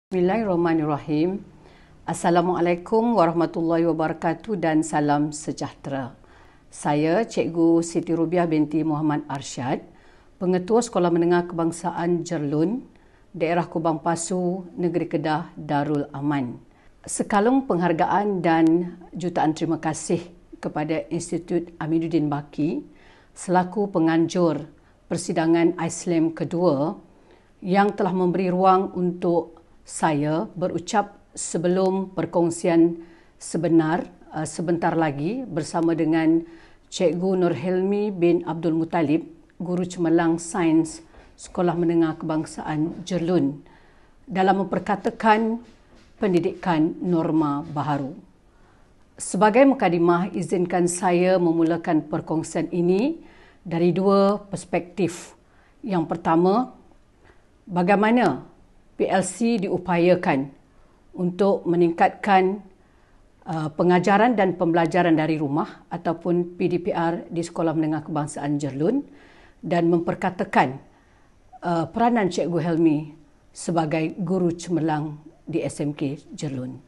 Bismillahirrahmanirrahim. Assalamualaikum warahmatullahi wabarakatuh dan salam sejahtera. Saya Cikgu Siti Rubiah binti Muhammad Arsyad, Pengetua Sekolah Menengah Kebangsaan Jerlun, Daerah Kubang Pasu, Negeri Kedah, Darul Aman. Sekalung penghargaan dan jutaan terima kasih kepada Institut Aminuddin Baki selaku penganjur persidangan ISLAM kedua yang telah memberi ruang untuk saya berucap sebelum perkongsian sebentar lagi bersama dengan Cikgu Nur Helmi bin Abdul Muttalib, Guru Cemerlang Sains Sekolah Menengah Kebangsaan Jerlun dalam memperkatakan pendidikan norma baharu. Sebagai mukadimah, izinkan saya memulakan perkongsian ini dari dua perspektif. Yang pertama, bagaimana PLC diupayakan untuk meningkatkan pengajaran dan pembelajaran dari rumah ataupun PDPR di Sekolah Menengah Kebangsaan Jerlun dan memperkatakan peranan Cikgu Helmi sebagai guru cemerlang di SMK Jerlun.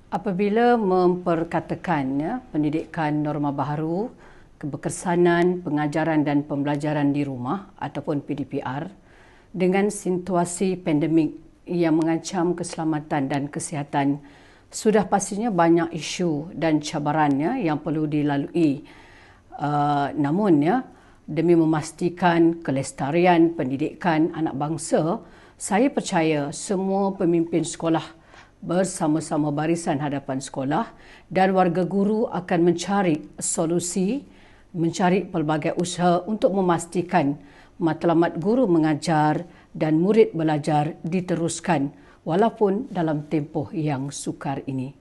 Apabila memperkatakan pendidikan norma baharu, keberkesanan pengajaran dan pembelajaran di rumah ataupun PDPR dengan situasi pandemik yang mengancam keselamatan dan kesihatan, sudah pastinya banyak isu dan cabarannya yang perlu dilalui. Namun, demi memastikan kelestarian pendidikan anak bangsa, saya percaya semua pemimpin sekolah bersama-sama barisan hadapan sekolah dan warga guru akan mencari solusi, mencari pelbagai usaha untuk memastikan matlamat guru mengajar dan murid belajar diteruskan walaupun dalam tempoh yang sukar ini.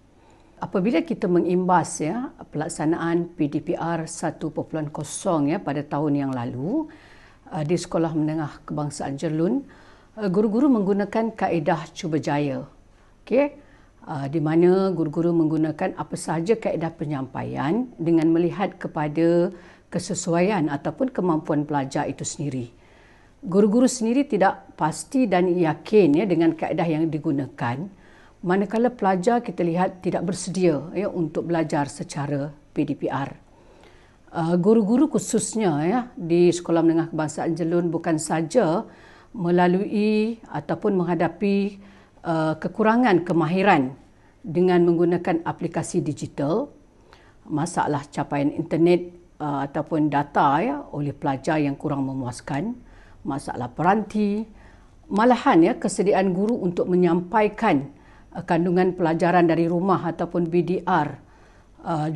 Apabila kita mengimbas pelaksanaan PDPR 1.0 pada tahun yang lalu di Sekolah Menengah Kebangsaan Jerlun, guru-guru menggunakan kaedah cuba jaya. Di mana guru-guru menggunakan apa sahaja kaedah penyampaian dengan melihat kepada kesesuaian ataupun kemampuan pelajar itu sendiri. Guru-guru sendiri tidak pasti dan yakin dengan kaedah yang digunakan, manakala pelajar kita lihat tidak bersedia untuk belajar secara PDPR. Guru-guru khususnya di Sekolah Menengah Kebangsaan Jerlun bukan saja melalui ataupun menghadapi kekurangan kemahiran dengan menggunakan aplikasi digital, masalah capaian internet ataupun data oleh pelajar yang kurang memuaskan, masalah peranti, malahan kesediaan guru untuk menyampaikan kandungan pelajaran dari rumah ataupun BDR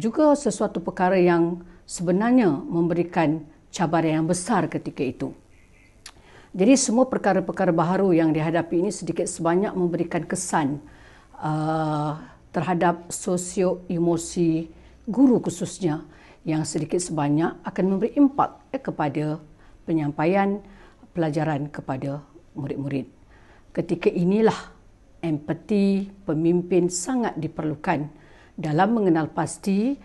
juga sesuatu perkara yang sebenarnya memberikan cabaran yang besar ketika itu. Jadi semua perkara-perkara baharu yang dihadapi ini sedikit sebanyak memberikan kesan terhadap sosio-emosi guru khususnya yang sedikit sebanyak akan memberi impak kepada penyampaian pelajaran kepada murid-murid. Ketika inilah empati pemimpin sangat diperlukan dalam mengenal pasti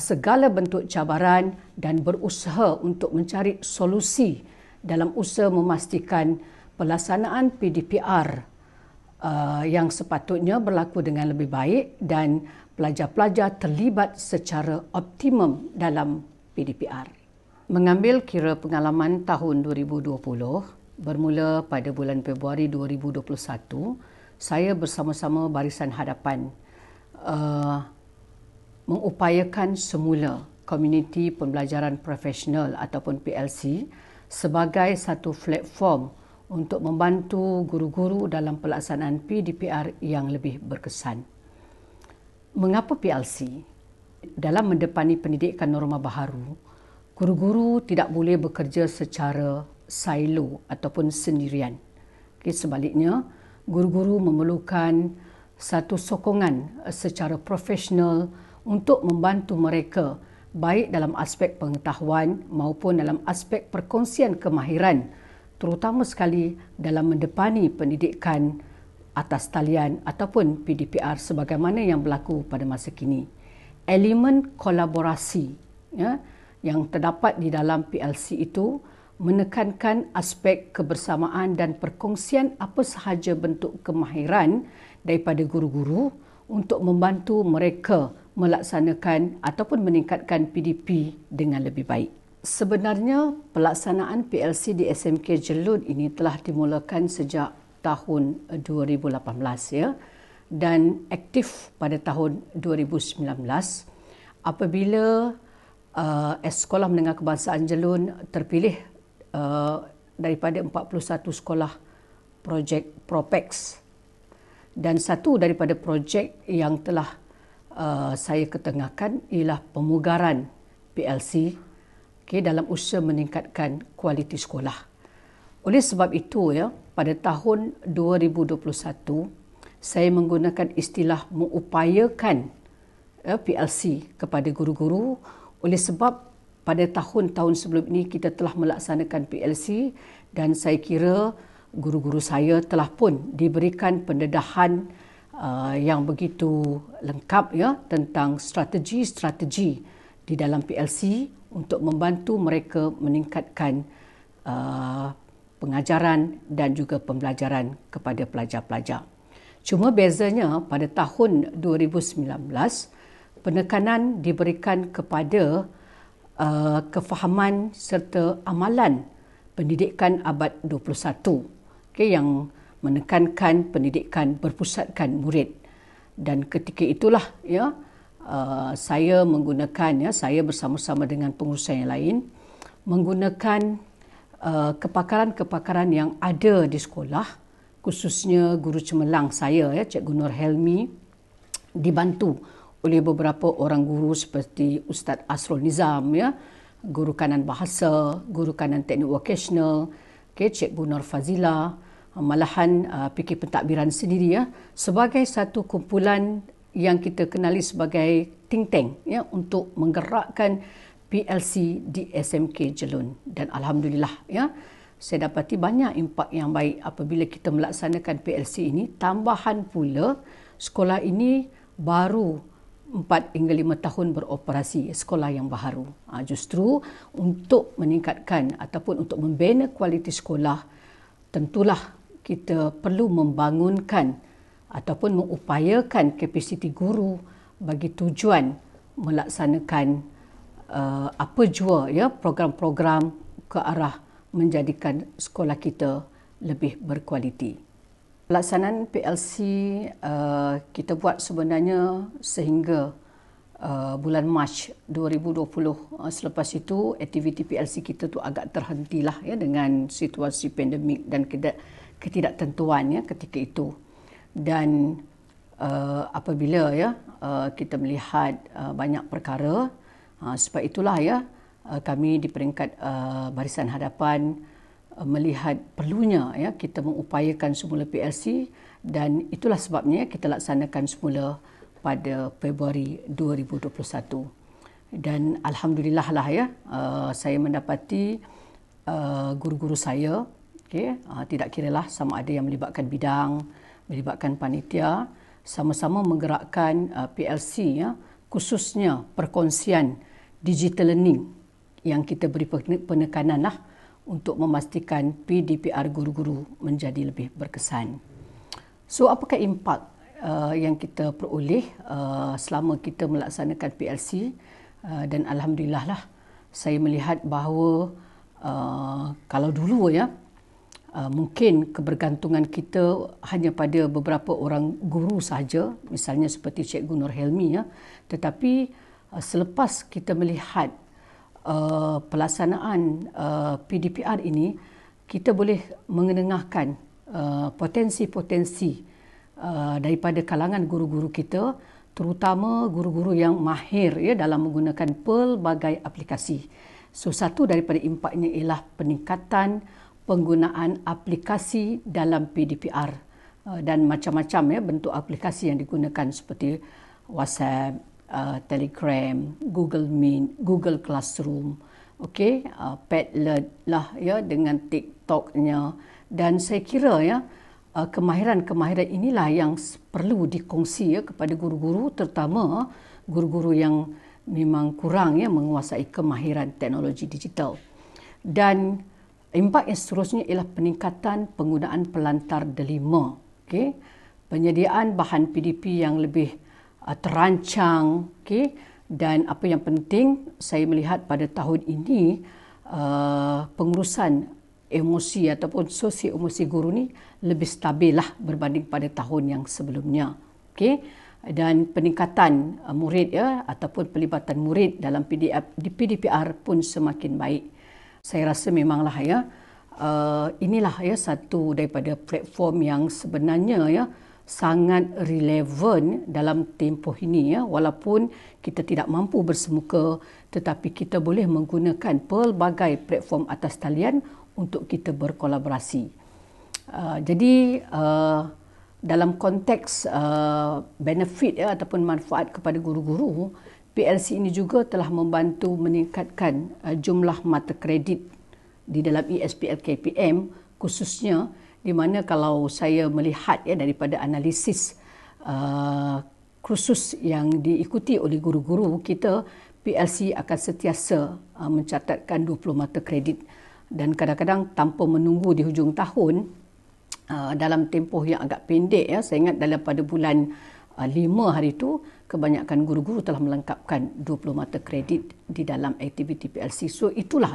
segala bentuk cabaran dan berusaha untuk mencari solusi dalam usaha memastikan pelaksanaan PDPR yang sepatutnya berlaku dengan lebih baik dan pelajar-pelajar terlibat secara optimum dalam PDPR. Mengambil kira pengalaman tahun 2020, bermula pada bulan Februari 2021, saya bersama-sama barisan hadapan mengupayakan semula komuniti pembelajaran profesional ataupun PLC sebagai satu platform untuk membantu guru-guru dalam pelaksanaan PDPR yang lebih berkesan. Mengapa PLC? Dalam mendepani pendidikan norma baharu, guru-guru tidak boleh bekerja secara silo ataupun sendirian. Sebaliknya, guru-guru memerlukan satu sokongan secara profesional untuk membantu mereka baik dalam aspek pengetahuan maupun dalam aspek perkongsian kemahiran, terutama sekali dalam mendepani pendidikan atas talian ataupun PDPR sebagaimana yang berlaku pada masa kini. Elemen kolaborasi yang terdapat di dalam PLC itu menekankan aspek kebersamaan dan perkongsian apa sahaja bentuk kemahiran daripada guru-guru untuk membantu mereka melaksanakan ataupun meningkatkan PDP dengan lebih baik. Sebenarnya pelaksanaan PLC di SMK Jelun ini telah dimulakan sejak tahun 2018 ya, dan aktif pada tahun 2019 apabila Sekolah Menengah Kebangsaan Jelun terpilih daripada 41 sekolah projek Propex, dan satu daripada projek yang telah saya ketengahkan ialah pemugaran PLC dalam usaha meningkatkan kualiti sekolah. Oleh sebab itu ya, pada tahun 2021 saya menggunakan istilah mengupayakan PLC kepada guru-guru, oleh sebab pada tahun-tahun sebelum ini kita telah melaksanakan PLC dan saya kira guru-guru saya telah pun diberikan pendedahan yang begitu lengkap ya tentang strategi-strategi di dalam PLC untuk membantu mereka meningkatkan pengajaran dan juga pembelajaran kepada pelajar-pelajar. Cuma bezanya pada tahun 2019, penekanan diberikan kepada kefahaman serta amalan pendidikan abad 21 yang menekankan pendidikan berpusatkan murid. Dan ketika itulah ya, saya menggunakan saya bersama-sama dengan pengurusan yang lain menggunakan kepakaran-kepakaran yang ada di sekolah, khususnya guru cemerlang saya Cikgu Nur Helmi, dibantu oleh beberapa orang guru seperti Ustaz Asrul Nizam guru kanan bahasa, guru kanan teknik vokasional, Cikgu Nur Fazila, malahan fikir pentadbiran sendiri sebagai satu kumpulan yang kita kenali sebagai think tank untuk menggerakkan PLC di SMK Jelun. Dan alhamdulillah saya dapati banyak impak yang baik apabila kita melaksanakan PLC ini. Tambahan pula sekolah ini baru 4 hingga 5 tahun beroperasi, sekolah yang baharu. Justru untuk meningkatkan ataupun untuk membina kualiti sekolah, tentulah kita perlu membangunkan ataupun mengupayakan kapasiti guru bagi tujuan melaksanakan apa jua program-program ke arah menjadikan sekolah kita lebih berkualiti. Pelaksanaan PLC kita buat sebenarnya sehingga bulan Mac 2020. Selepas itu aktiviti PLC kita tu agak terhentilah dengan situasi pandemik dan ketidaktentuan ketika itu. Dan apabila kita melihat banyak perkara, sebab itulah kami di peringkat Barisan Hadapan melihat perlunya kita mengupayakan semula PLC, dan itulah sebabnya kita laksanakan semula pada Februari 2021. Dan alhamdulillah lah saya mendapati guru-guru saya tidak kiralah sama ada yang melibatkan bidang, melibatkan panitia, sama-sama menggerakkan PLC khususnya perkongsian digital learning yang kita beri penekanan untuk memastikan PDPR guru-guru menjadi lebih berkesan. So apakah impak yang kita peroleh selama kita melaksanakan PLC? Dan alhamdulillah lah saya melihat bahawa kalau dulu mungkin kebergantungan kita hanya pada beberapa orang guru sahaja, misalnya seperti Cikgu Nur Helmi tetapi selepas kita melihat pelaksanaan PDPR ini, kita boleh mengenengahkan potensi-potensi daripada kalangan guru-guru kita, terutama guru-guru yang mahir dalam menggunakan pelbagai aplikasi. So satu daripada impaknya ialah peningkatan penggunaan aplikasi dalam PDPR dan macam-macam bentuk aplikasi yang digunakan seperti WhatsApp, Telegram, Google Meet, Google Classroom, Padlet lah dengan TikToknya. Dan saya kira kemahiran-kemahiran inilah yang perlu dikongsi kepada guru-guru, terutama guru-guru yang memang kurang menguasai kemahiran teknologi digital. Dan Impak yang seterusnya ialah peningkatan penggunaan pelantar delima. Okey. Penyediaan bahan PDP yang lebih terancang. Okey. Dan apa yang penting, saya melihat pada tahun ini pengurusan emosi ataupun sosio-emosi guru ni lebih stabil lah berbanding pada tahun yang sebelumnya. Okey. Dan peningkatan murid ataupun pelibatan murid dalam PDPR pun semakin baik. Saya rasa memanglah inilah satu daripada platform yang sebenarnya sangat relevan dalam tempoh ini walaupun kita tidak mampu bersemuka, tetapi kita boleh menggunakan pelbagai platform atas talian untuk kita berkolaborasi. Jadi dalam konteks benefit ataupun manfaat kepada guru-guru, PLC ini juga telah membantu meningkatkan jumlah mata kredit di dalam ESPL KPM, khususnya di mana kalau saya melihat daripada analisis kursus yang diikuti oleh guru-guru kita, PLC akan sentiasa mencatatkan 20 mata kredit, dan kadang-kadang tanpa menunggu di hujung tahun, dalam tempoh yang agak pendek, saya ingat dalam pada bulan 5 hari itu, kebanyakan guru-guru telah melengkapkan 20 mata kredit di dalam aktiviti PLC. So itulah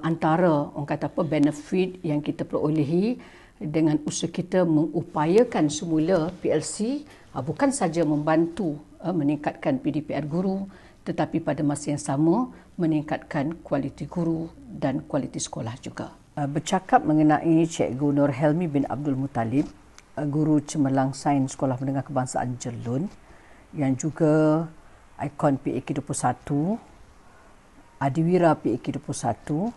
antara orang kata benefit yang kita perolehi dengan usaha kita mengupayakan semula PLC bukan saja membantu meningkatkan PDPR guru, tetapi pada masa yang sama meningkatkan kualiti guru dan kualiti sekolah juga. Bercakap mengenai Cikgu Nur Helmi bin Abdul Muttalib, guru cemerlang Sains Sekolah Menengah Kebangsaan Jerlun yang juga ikon PAK 21, Adiwira PAK 21.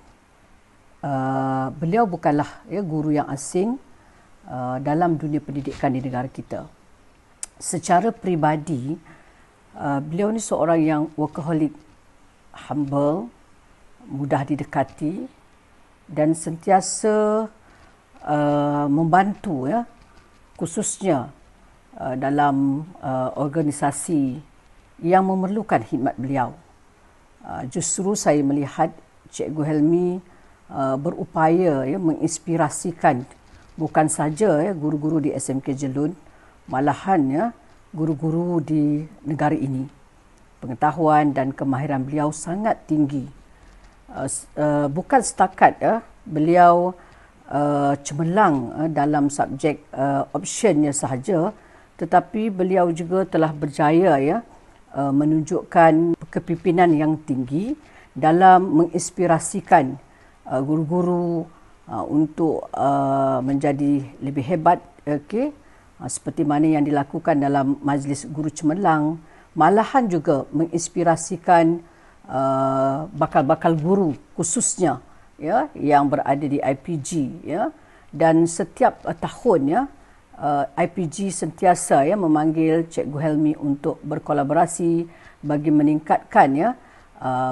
Beliau bukanlah guru yang asing dalam dunia pendidikan di negara kita. Secara peribadi, beliau ni seorang yang workaholic, humble, mudah didekati dan sentiasa membantu khususnya dalam organisasi yang memerlukan khidmat beliau. Justru saya melihat Cikgu Helmi berupaya menginspirasikan bukan saja guru-guru di SMK Jerlun, malahan guru-guru di negara ini. Pengetahuan dan kemahiran beliau sangat tinggi. Bukan setakat beliau cemerlang dalam subjek optionnya sahaja, tetapi beliau juga telah berjaya menunjukkan kepimpinan yang tinggi dalam menginspirasikan guru-guru untuk menjadi lebih hebat, seperti mana yang dilakukan dalam Majlis Guru Cemerlang, malahan juga menginspirasikan bakal-bakal guru khususnya yang berada di IPG, dan setiap tahun IPG sentiasa memanggil Cikgu Helmi untuk berkolaborasi bagi meningkatkan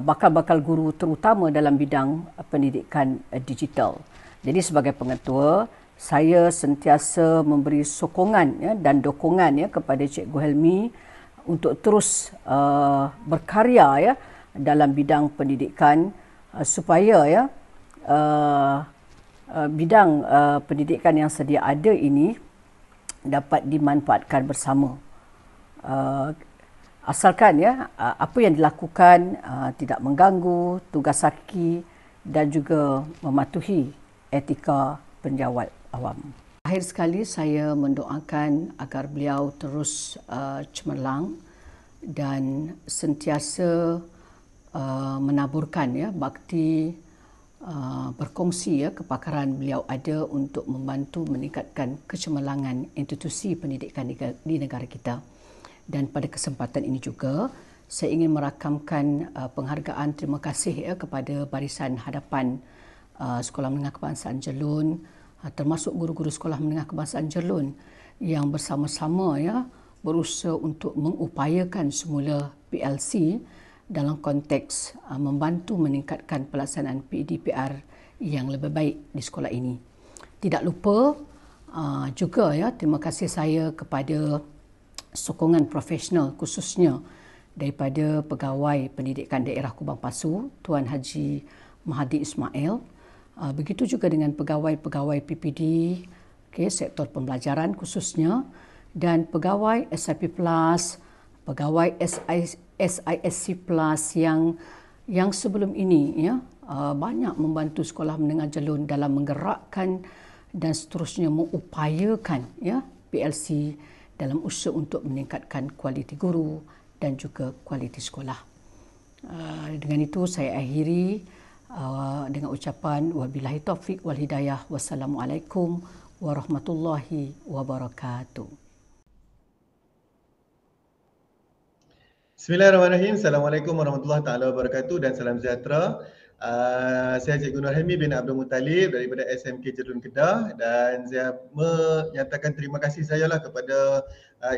bakal-bakal guru terutama dalam bidang pendidikan digital. Jadi sebagai pengetua, saya sentiasa memberi sokongan dan dokongan kepada Cikgu Helmi untuk terus berkarya dalam bidang pendidikan supaya bidang pendidikan yang sedia ada ini dapat dimanfaatkan bersama. Asalkan apa yang dilakukan tidak mengganggu tugas haki dan juga mematuhi etika penjawat awam. Akhir sekali saya mendoakan agar beliau terus cemerlang dan sentiasa menaburkan bakti berkongsi kepakaran beliau ada untuk membantu meningkatkan kecemerlangan institusi pendidikan di negara kita. Dan pada kesempatan ini juga saya ingin merakamkan penghargaan terima kasih kepada Barisan Hadapan Sekolah Menengah Kebangsaan Jerlun, termasuk guru-guru Sekolah Menengah Kebangsaan Jerlun yang bersama-sama berusaha untuk mengupayakan semula PLC dalam konteks membantu meningkatkan pelaksanaan PDPR yang lebih baik di sekolah ini. Tidak lupa juga terima kasih saya kepada sokongan profesional khususnya daripada Pegawai Pendidikan Daerah Kubang Pasu, Tuan Haji Mahdi Ismail, Begitu juga dengan pegawai-pegawai PPD, sektor pembelajaran khususnya, dan pegawai SIP Plus, pegawai SISC Plus yang sebelum ini banyak membantu sekolah menengah jalur dalam menggerakkan dan seterusnya mengupayakan PLC dalam usaha untuk meningkatkan kualiti guru dan juga kualiti sekolah. Dengan itu saya akhiri dengan ucapan wabillahi taufik wal hidayah. Wassalamualaikum warahmatullahi wabarakatuh. Bismillahirrahmanirrahim. Assalamualaikum warahmatullahi taala wabarakatuh dan salam sejahtera. Saya Cikgu Nur Helmi bin Abdul Muttalib daripada SMK Jerun Kedah, dan saya menyatakan terima kasih saya kepada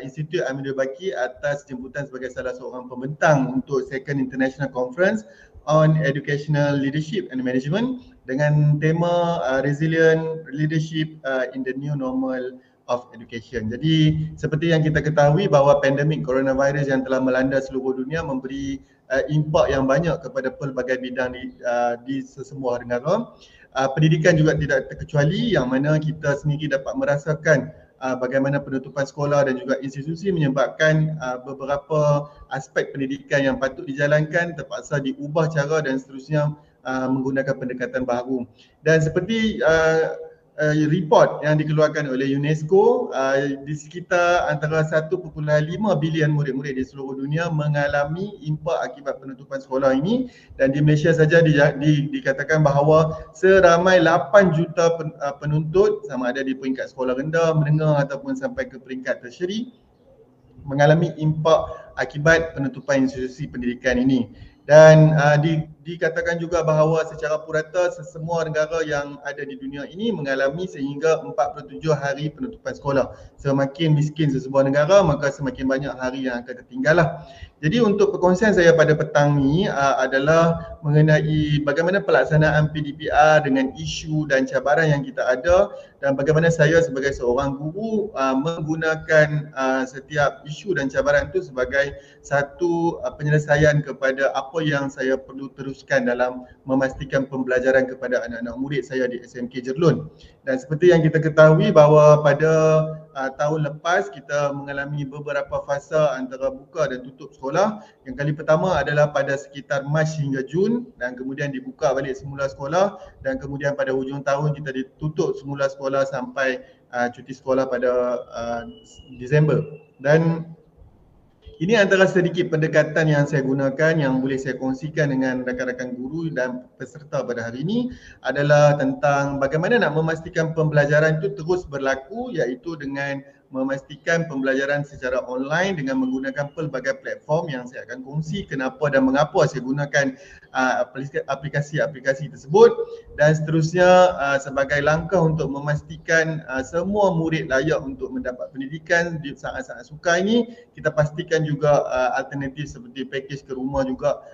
Institut Amirul Baqi atas jemputan sebagai salah seorang pembentang untuk Second International Conference on Educational Leadership and Management dengan tema Resilient Leadership in the New Normal of Education. Jadi seperti yang kita ketahui bahawa pandemik coronavirus yang telah melanda seluruh dunia memberi impak yang banyak kepada pelbagai bidang di sesemua negara. Pendidikan juga tidak terkecuali, yang mana kita sendiri dapat merasakan bagaimana penutupan sekolah dan juga institusi menyebabkan beberapa aspek pendidikan yang patut dijalankan terpaksa diubah cara dan seterusnya menggunakan pendekatan baru. Dan seperti report yang dikeluarkan oleh UNESCO, di sekitar antara 1.5 bilion murid-murid di seluruh dunia mengalami impak akibat penutupan sekolah ini, dan di Malaysia saja dikatakan bahawa seramai 8 juta penuntut sama ada di peringkat sekolah rendah, menengah ataupun sampai ke peringkat tertiary mengalami impak akibat penutupan institusi pendidikan ini. Dan dikatakan juga bahawa secara purata semua negara yang ada di dunia ini mengalami sehingga 47 hari penutupan sekolah. Semakin miskin sesebuah negara, maka semakin banyak hari yang akan tertinggal lah. Jadi untuk perkongsian saya pada petang ni adalah mengenai bagaimana pelaksanaan PDPR dengan isu dan cabaran yang kita ada, dan bagaimana saya sebagai seorang guru menggunakan setiap isu dan cabaran itu sebagai satu penyelesaian kepada apa yang saya perlu teruskan dalam memastikan pembelajaran kepada anak-anak murid saya di SMK Jerlun. Dan seperti yang kita ketahui bahawa pada tahun lepas kita mengalami beberapa fasa antara buka dan tutup sekolah. Yang kali pertama adalah pada sekitar Mac hingga Jun, dan kemudian dibuka balik semula sekolah, dan kemudian pada hujung tahun kita ditutup semula sekolah sampai cuti sekolah pada Disember. Dan ini antara sedikit pendekatan yang saya gunakan yang boleh saya kongsikan dengan rakan-rakan guru dan peserta pada hari ini, adalah tentang bagaimana nak memastikan pembelajaran itu terus berlaku, iaitu dengan memastikan pembelajaran secara online dengan menggunakan pelbagai platform yang saya akan kongsi kenapa dan mengapa saya gunakan aplikasi-aplikasi tersebut, dan seterusnya sebagai langkah untuk memastikan semua murid layak untuk mendapat pendidikan di saat-saat sukar ini. Kita pastikan juga alternatif seperti pakej ke rumah juga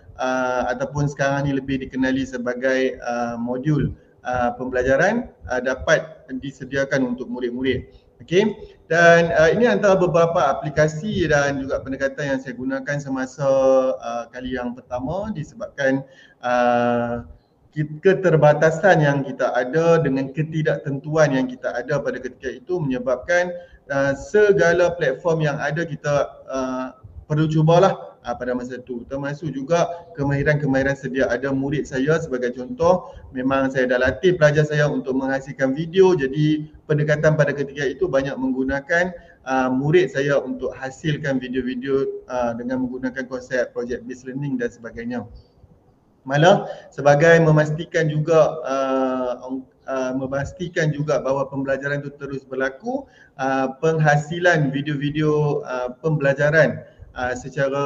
ataupun sekarang ni lebih dikenali sebagai modul pembelajaran dapat disediakan untuk murid-murid. Okey, dan ini antara beberapa aplikasi dan juga pendekatan yang saya gunakan semasa kali yang pertama, disebabkan keterbatasan yang kita ada dengan ketidaktentuan yang kita ada pada ketika itu menyebabkan segala platform yang ada kita perlu cubalah pada masa itu, termasuk juga kemahiran-kemahiran sedia ada. Murid saya sebagai contoh, memang saya dah latih pelajar saya untuk menghasilkan video, jadi pendekatan pada ketika itu banyak menggunakan murid saya untuk hasilkan video-video dengan menggunakan konsep project based learning dan sebagainya. Malah sebagai memastikan juga bahawa pembelajaran itu terus berlaku, penghasilan video-video pembelajaran secara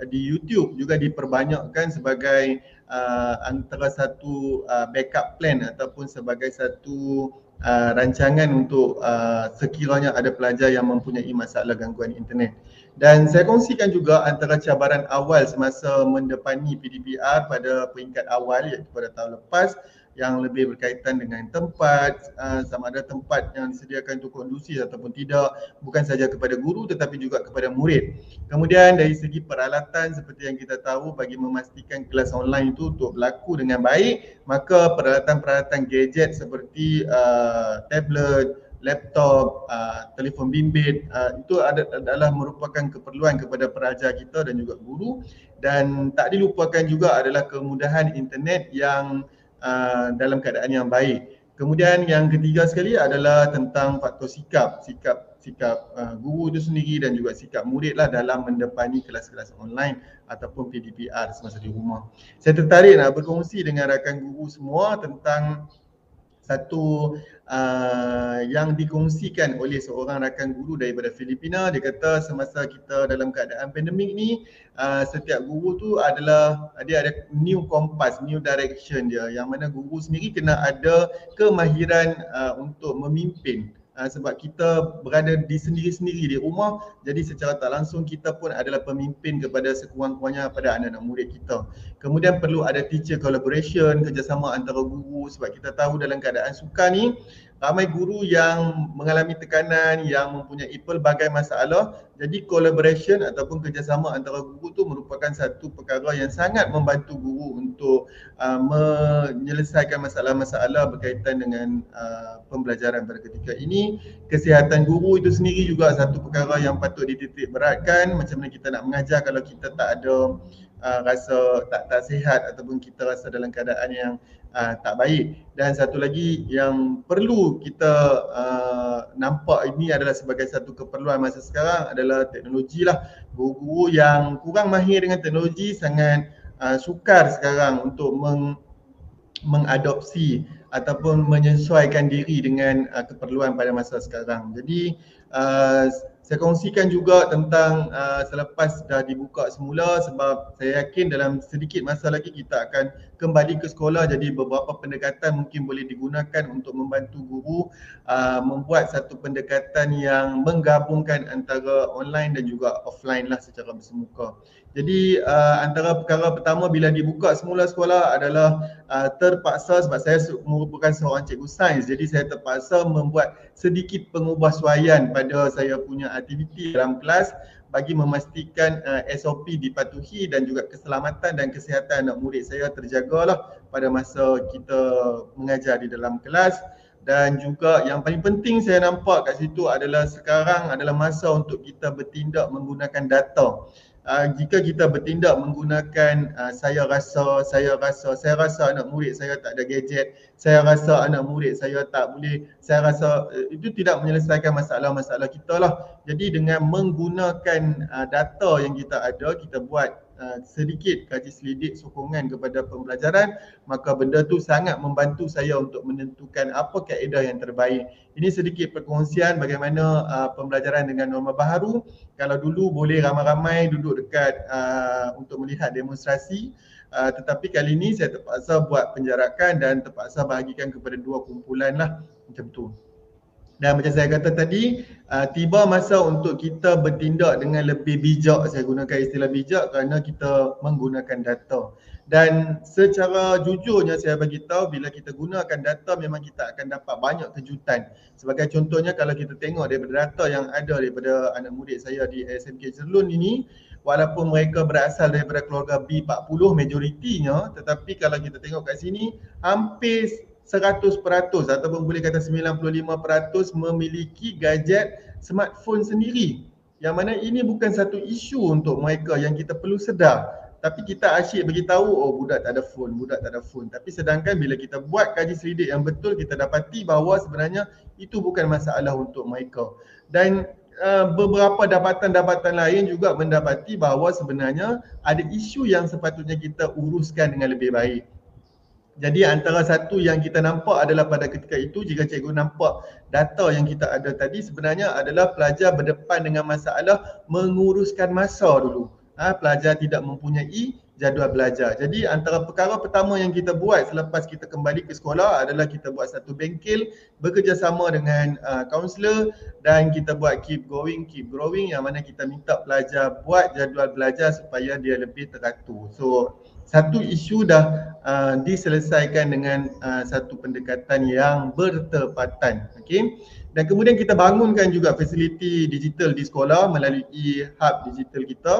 di YouTube juga diperbanyakkan sebagai antara satu backup plan ataupun sebagai satu rancangan untuk sekiranya ada pelajar yang mempunyai masalah gangguan internet. Dan saya kongsikan juga antara cabaran awal semasa mendepani PDPR pada peringkat awal, iaitu pada tahun lepas, yang lebih berkaitan dengan tempat, sama ada tempat yang disediakan itu kondusif ataupun tidak, bukan saja kepada guru tetapi juga kepada murid. Kemudian dari segi peralatan, seperti yang kita tahu, bagi memastikan kelas online itu untuk berlaku dengan baik, maka peralatan-peralatan gadget seperti tablet, laptop, telefon bimbit, itu adalah merupakan keperluan kepada pelajar kita dan juga guru. Dan tak dilupakan juga adalah kemudahan internet yang dalam keadaan yang baik. Kemudian yang ketiga sekali adalah tentang faktor sikap guru itu sendiri dan juga sikap murid lah dalam mendepani kelas-kelas online ataupun PDPR semasa di rumah. Saya tertarik nak berkongsi dengan rakan guru semua tentang satu yang dikongsikan oleh seorang rakan guru daripada Filipina. Dia kata semasa kita dalam keadaan pandemik ni, setiap guru tu dia ada new compass, new direction dia, yang mana guru sendiri kena ada kemahiran untuk memimpin. Sebab kita berada di sendiri-sendiri di rumah, jadi secara tak langsung kita pun adalah pemimpin kepada sekurang-kurangnya pada anak-anak murid kita. Kemudian perlu ada teacher collaboration, kerjasama antara guru, sebab kita tahu dalam keadaan sukar ni ramai guru yang mengalami tekanan, yang mempunyai pelbagai masalah. Jadi collaboration ataupun kerjasama antara guru tu merupakan satu perkara yang sangat membantu guru untuk menyelesaikan masalah-masalah berkaitan dengan pembelajaran pada ketika ini. Kesihatan guru itu sendiri juga satu perkara yang patut dititik beratkan. Macam mana kita nak mengajar kalau kita tak ada rasa tak sihat ataupun kita rasa dalam keadaan yang tak baik. Dan satu lagi yang perlu kita nampak ini adalah sebagai satu keperluan masa sekarang adalah teknologi lah. Guru-guru yang kurang mahir dengan teknologi sangat sukar sekarang untuk mengadopsi ataupun menyesuaikan diri dengan keperluan pada masa sekarang. Jadi saya kongsikan juga tentang selepas dah dibuka semula, sebab saya yakin dalam sedikit masa lagi kita akan kembali ke sekolah. Jadi beberapa pendekatan mungkin boleh digunakan untuk membantu guru membuat satu pendekatan yang menggabungkan antara online dan juga offline lah secara bersemuka. Jadi antara perkara pertama bila dibuka semula sekolah adalah terpaksa, sebab saya merupakan seorang cikgu sains, jadi saya terpaksa membuat sedikit pengubahsuaian pada saya punya aktiviti dalam kelas bagi memastikan SOP dipatuhi dan juga keselamatan dan kesihatan anak murid saya terjagalah pada masa kita mengajar di dalam kelas. Dan juga yang paling penting saya nampak kat situ adalah sekarang adalah masa untuk kita bertindak menggunakan data. Jika kita bertindak menggunakan saya rasa anak murid saya tak ada gadget, saya rasa anak murid saya tak boleh, saya rasa itu tidak menyelesaikan masalah-masalah kita lah. Jadi dengan menggunakan data yang kita ada, kita buat sedikit kaji selidik sokongan kepada pembelajaran, maka benda tu sangat membantu saya untuk menentukan apa kaedah yang terbaik. Ini sedikit perkongsian bagaimana pembelajaran dengan norma baharu. Kalau dulu boleh ramai-ramai duduk dekat untuk melihat demonstrasi, tetapi kali ini saya terpaksa buat penjarakan dan terpaksa bahagikan kepada dua kumpulan lah, macam tu. Dan macam saya kata tadi, tiba masa untuk kita bertindak dengan lebih bijak. Saya gunakan istilah bijak kerana kita menggunakan data. Dan secara jujurnya saya bagi tahu, bila kita gunakan data memang kita akan dapat banyak kejutan. Sebagai contohnya, kalau kita tengok daripada data yang ada daripada anak murid saya di SMK Jerlun ini, walaupun mereka berasal daripada keluarga B40 majoritinya, tetapi kalau kita tengok kat sini, hampir 100% ataupun boleh kata 95% memiliki gadget smartphone sendiri. Yang mana ini bukan satu isu untuk mereka yang kita perlu sedar. Tapi kita asyik bagi tahu, oh budak tak ada phone, budak tak ada phone. Tapi sedangkan bila kita buat kaji selidik yang betul, kita dapati bahawa sebenarnya itu bukan masalah untuk mereka. Dan beberapa dapatan-dapatan lain juga mendapati bahawa sebenarnya ada isu yang sepatutnya kita uruskan dengan lebih baik. Jadi antara satu yang kita nampak adalah pada ketika itu, jika cikgu nampak data yang kita ada tadi, sebenarnya adalah pelajar berdepan dengan masalah menguruskan masa dulu. Pelajar tidak mempunyai jadual belajar. Jadi antara perkara pertama yang kita buat selepas kita kembali ke sekolah adalah kita buat satu bengkel bekerjasama dengan kaunselor dan kita buat keep growing yang mana kita minta pelajar buat jadual belajar supaya dia lebih teratur. So satu isu dah diselesaikan dengan satu pendekatan yang bertepatan. Okay? Dan kemudian kita bangunkan juga fasiliti digital di sekolah melalui hub digital kita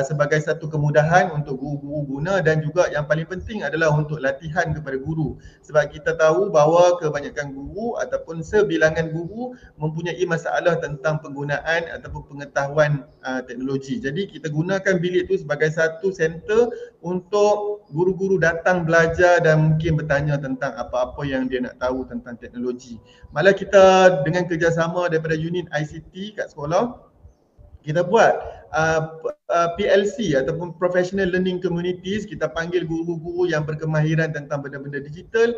sebagai satu kemudahan untuk guru-guru guna dan juga yang paling penting adalah untuk latihan kepada guru. Sebab kita tahu bahawa kebanyakan guru ataupun sebilangan guru mempunyai masalah tentang penggunaan ataupun pengetahuan teknologi. Jadi kita gunakan bilik itu sebagai satu center untuk guru-guru datang belajar dan mungkin bertanya tentang apa-apa yang dia nak tahu tentang teknologi. Malah kita dengan kerjasama daripada unit ICT kat sekolah, kita buat PLC ataupun Professional Learning Communities. Kita panggil guru-guru yang berkemahiran tentang benda-benda digital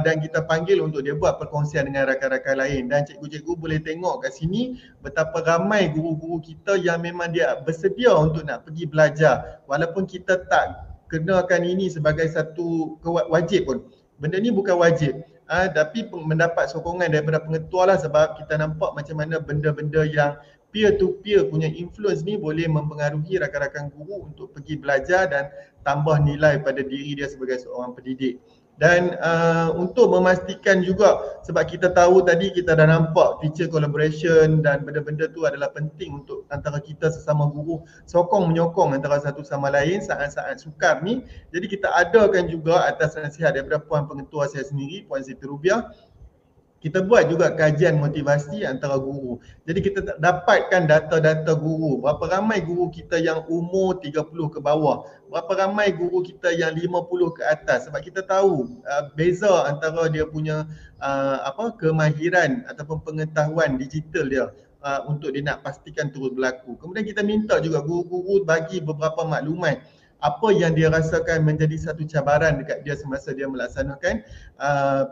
dan kita panggil untuk dia buat perkongsian dengan rakan-rakan lain. Dan cikgu-cikgu boleh tengok kat sini betapa ramai guru-guru kita yang memang dia bersedia untuk nak pergi belajar walaupun kita tak kenakan ini sebagai satu wajib pun. Benda ni bukan wajib. Tapi mendapat sokongan daripada pengetua lah sebab kita nampak macam mana benda-benda yang peer to peer punya influence ni boleh mempengaruhi rakan-rakan guru untuk pergi belajar dan tambah nilai pada diri dia sebagai seorang pendidik. Dan untuk memastikan juga sebab kita tahu tadi kita dah nampak teacher collaboration dan benda-benda tu adalah penting untuk antara kita sesama guru sokong menyokong antara satu sama lain saat-saat sukar ni. Jadi kita adakan juga atas nasihat daripada Puan Pengetua saya sendiri, Puan Siti Rubiah, kita buat juga kajian motivasi antara guru. Jadi kita dapatkan data-data guru. Berapa ramai guru kita yang umur 30 ke bawah. Berapa ramai guru kita yang 50 ke atas. Sebab kita tahu beza antara dia punya kemahiran ataupun pengetahuan digital dia untuk dia nak pastikan terus berlaku. Kemudian kita minta juga guru-guru bagi beberapa maklumat apa yang dia rasakan menjadi satu cabaran dekat dia semasa dia melaksanakan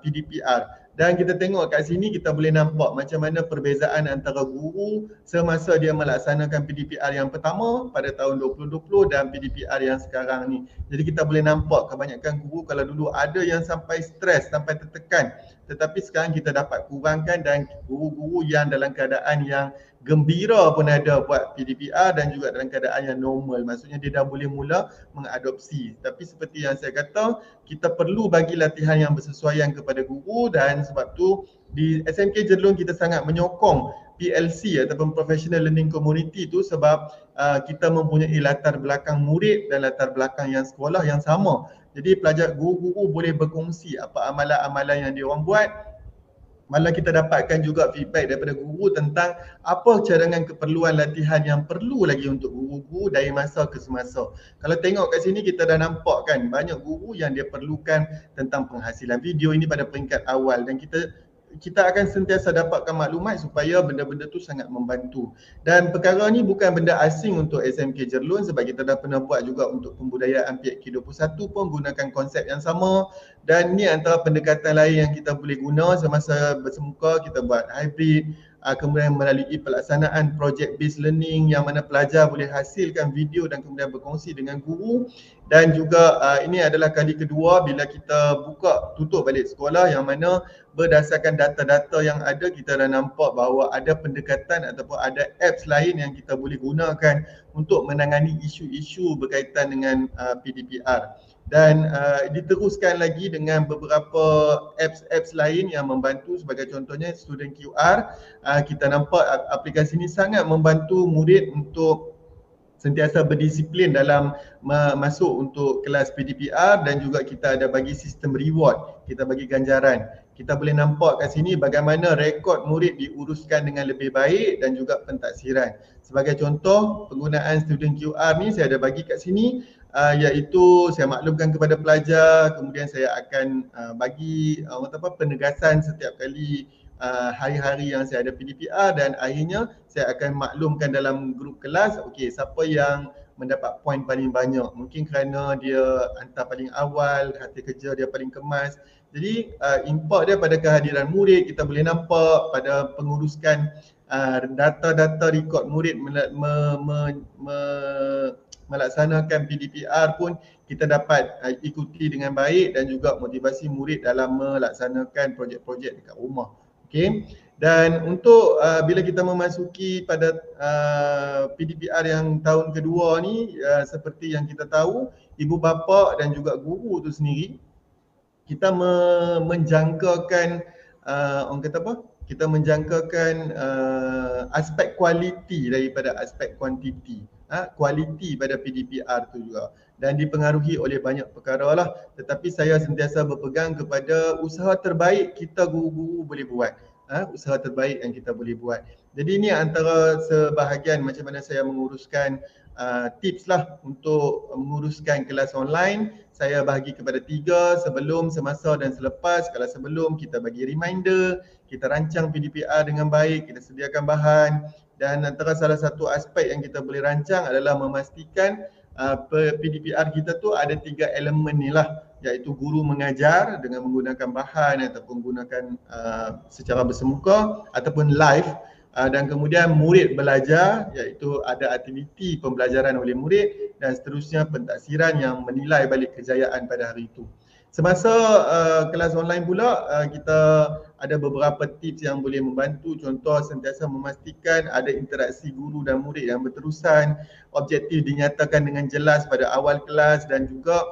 PDPR. Dan kita tengok kat sini kita boleh nampak macam mana perbezaan antara guru semasa dia melaksanakan PDPR yang pertama pada tahun 2020 dan PDPR yang sekarang ni. Jadi kita boleh nampak kebanyakan guru kalau dulu ada yang sampai stres, sampai tertekan. Tetapi sekarang kita dapat kurangkan dan guru-guru yang dalam keadaan yang gembira pun ada buat PDPR dan juga dalam keadaan yang normal. Maksudnya dia dah boleh mula mengadopsi. Tapi seperti yang saya kata, kita perlu bagi latihan yang bersesuaian kepada guru dan sebab tu di SMK Jerlun kita sangat menyokong PLC ataupun Professional Learning Community tu sebab kita mempunyai latar belakang murid dan latar belakang yang sekolah yang sama. Jadi pelajar guru-guru boleh berkongsi apa amalan-amalan yang dia orang buat. Malah kita dapatkan juga feedback daripada guru tentang apa cadangan keperluan latihan yang perlu lagi untuk guru-guru dari masa ke semasa. Kalau tengok kat sini kita dah nampak kan banyak guru yang dia perlukan tentang penghasilan video ini pada peringkat awal dan kita akan sentiasa dapatkan maklumat supaya benda-benda tu sangat membantu. Dan perkara ni bukan benda asing untuk SMK Jerlun sebab kita dah pernah buat juga untuk pembudayaan PHK 21 pun gunakan konsep yang sama. Dan ni antara pendekatan lain yang kita boleh guna semasa bersemuka. Kita buat hybrid, kemudian melalui pelaksanaan project based learning yang mana pelajar boleh hasilkan video dan kemudian berkongsi dengan guru. Dan juga ini adalah kali kedua bila kita tutup balik sekolah yang mana berdasarkan data-data yang ada kita dah nampak bahawa ada pendekatan ataupun ada apps lain yang kita boleh gunakan untuk menangani isu-isu berkaitan dengan PDPR. Dan diteruskan lagi dengan beberapa apps lain yang membantu sebagai contohnya Student QR. Kita nampak aplikasi ini sangat membantu murid untuk sentiasa berdisiplin dalam masuk untuk kelas PDPR dan juga kita ada bagi sistem reward, kita bagi ganjaran. Kita boleh nampak kat sini bagaimana rekod murid diuruskan dengan lebih baik dan juga pentaksiran. Sebagai contoh, penggunaan Student QR ni saya ada bagi kat sini iaitu saya maklumkan kepada pelajar, kemudian saya akan bagi penegasan setiap kali hari-hari yang saya ada PDPR dan akhirnya saya akan maklumkan dalam grup kelas okey siapa yang mendapat poin paling banyak, mungkin kerana dia hantar paling awal, hasil kerja dia paling kemas. Jadi impact dia pada kehadiran murid kita boleh nampak pada penguruskan data-data rekod murid melaksanakan PDPR pun kita dapat ikuti dengan baik dan juga motivasi murid dalam melaksanakan projek-projek dekat rumah. Okey. Dan untuk bila kita memasuki pada PDPR yang tahun kedua ni, seperti yang kita tahu, ibu bapa dan juga guru tu sendiri, kita menjangkakan orang kata apa? Kita menjangkakan aspek kualiti daripada aspek kuantiti. Kualiti pada PDPR tu juga, dan dipengaruhi oleh banyak perkara lah, tetapi saya sentiasa berpegang kepada usaha terbaik kita guru-guru boleh buat. Usaha terbaik yang kita boleh buat. Jadi ini antara sebahagian macam mana saya menguruskan tips lah untuk menguruskan kelas online. Saya bahagi kepada 3, sebelum, semasa dan selepas. Kalau sebelum, kita bagi reminder, kita rancang PDPR dengan baik, kita sediakan bahan, dan antara salah satu aspek yang kita boleh rancang adalah memastikan PDPR kita tu ada 3 elemen ni lah, iaitu guru mengajar dengan menggunakan bahan ataupun menggunakan secara bersemuka ataupun live, dan kemudian murid belajar, iaitu ada aktiviti pembelajaran oleh murid, dan seterusnya pentaksiran yang menilai balik kejayaan pada hari itu. Semasa kelas online pula, kita ada beberapa tips yang boleh membantu. Contoh, sentiasa memastikan ada interaksi guru dan murid yang berterusan, objektif dinyatakan dengan jelas pada awal kelas, dan juga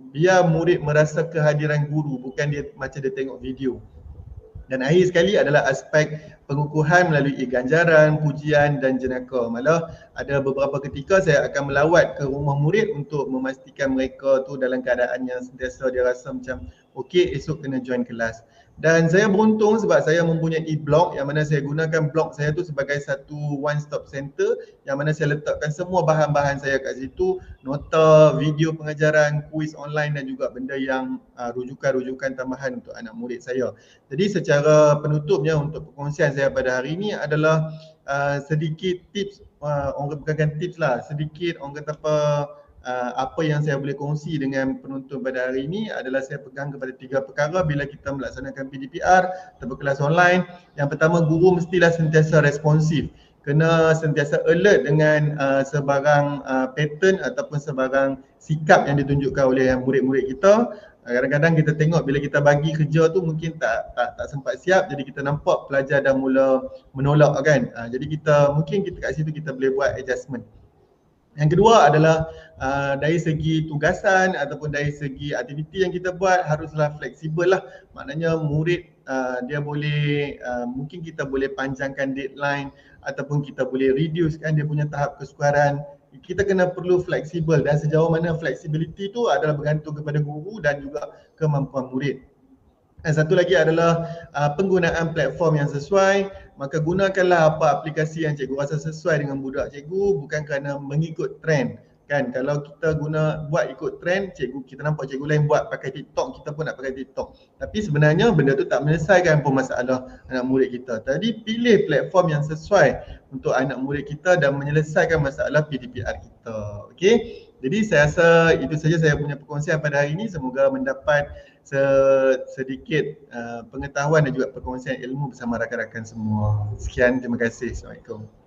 biar murid merasa kehadiran guru, bukan dia macam dia tengok video. Dan akhir sekali adalah aspek pengukuhan melalui ganjaran, pujian dan jenaka. Malah ada beberapa ketika saya akan melawat ke rumah murid untuk memastikan mereka tu dalam keadaan yang sentiasa dia rasa macam okey, esok kena join kelas. Dan saya beruntung sebab saya mempunyai blog yang mana saya gunakan blog saya tu sebagai satu one stop center, yang mana saya letakkan semua bahan-bahan saya kat situ, nota, video pengajaran, kuis online dan juga benda yang rujukan-rujukan tambahan untuk anak murid saya. Jadi secara penutupnya untuk perkongsian saya pada hari ini adalah sedikit tips, orang bukan tips lah, sedikit orang kata apa yang saya boleh kongsi dengan penonton pada hari ini adalah saya pegang kepada 3 perkara bila kita melaksanakan PDPR atau kelas online. Yang pertama, guru mestilah sentiasa responsif, kena sentiasa alert dengan sebarang pattern ataupun sebarang sikap yang ditunjukkan oleh murid-murid kita. Kadang-kadang kita tengok bila kita bagi kerja tu mungkin tak sempat siap, jadi kita nampak pelajar dah mula menolak kan. Jadi mungkin kita kat situ kita boleh buat adjustment. Yang kedua adalah dari segi tugasan ataupun dari segi aktiviti yang kita buat haruslah fleksibel lah. Maknanya murid dia boleh, mungkin kita boleh panjangkan deadline ataupun kita boleh reduce kan dia punya tahap kesukaran. Kita kena perlu fleksibel, dan sejauh mana flexibility tu adalah bergantung kepada guru dan juga kemampuan murid. Dan satu lagi adalah penggunaan platform yang sesuai. Maka gunakanlah apa aplikasi yang cikgu rasa sesuai dengan budak cikgu, bukan kerana mengikut trend. Kan kalau kita buat ikut trend, kita nampak cikgu lain buat pakai TikTok, kita pun nak pakai TikTok. Tapi sebenarnya benda tu tak menyelesaikan pun masalah anak murid kita. Tadi pilih platform yang sesuai untuk anak murid kita dan menyelesaikan masalah PDPR kita. Okey. Jadi saya rasa itu saja saya punya perkongsian pada hari ini. Semoga mendapat sedikit pengetahuan dan juga perkongsian ilmu bersama rakan-rakan semua. Sekian, terima kasih. Assalamualaikum.